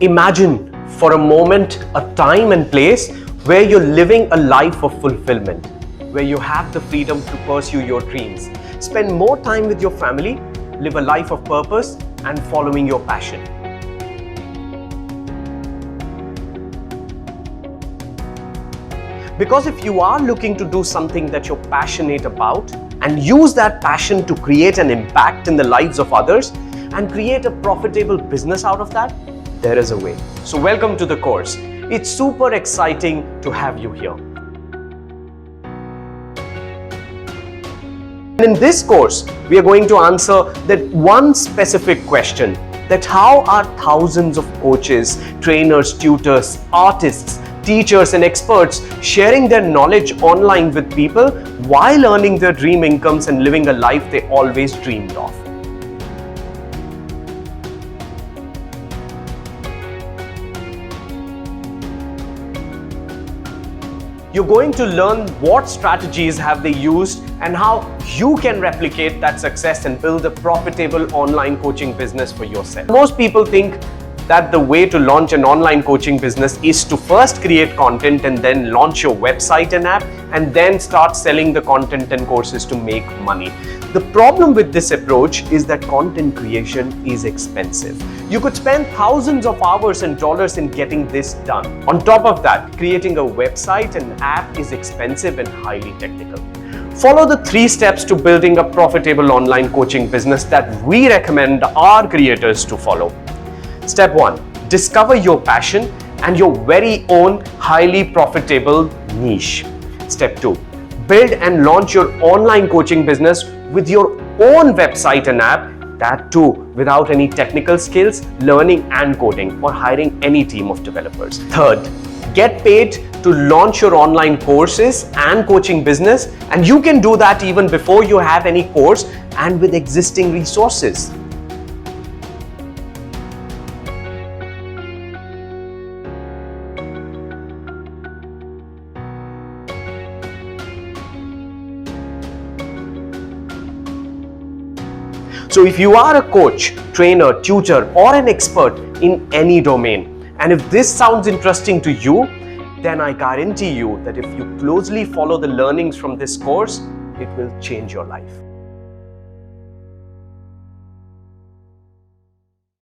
Imagine for a moment a time and place where you're living a life of fulfillment, where you have the freedom to pursue your dreams, spend more time with your family, live a life of purpose and following your passion. Because if you are looking to do something that you're passionate about and use that passion to create an impact in the lives of others and create a profitable business out of that, there is a way. So welcome to the course. It's super exciting to have you here. In this course, we are going to answer that one specific question, that how are thousands of coaches, trainers, tutors, artists, teachers and experts sharing their knowledge online with people while earning their dream incomes and living a life they always dreamed of. You're going to learn what strategies have they used and how you can replicate that success and build a profitable online coaching business for yourself. Most people think that the way to launch an online coaching business is to first create content and then launch your website and app and then start selling the content and courses to make money. The problem with this approach is that content creation is expensive. You could spend thousands of hours and dollars in getting this done. On top of that, creating a website and app is expensive and highly technical. Follow the 3 steps to building a profitable online coaching business that we recommend our creators to follow. Step 1. Discover your passion and your very own highly profitable niche. Step 2. Build and launch your online coaching business with your own website and app, that too without any technical skills, learning and coding or hiring any team of developers. Third, get paid to launch your online courses and coaching business, and you can do that even before you have any course and with existing resources. So if you are a coach, trainer, tutor, or an expert in any domain, and if this sounds interesting to you, then I guarantee you that if you closely follow the learnings from this course, it will change your life.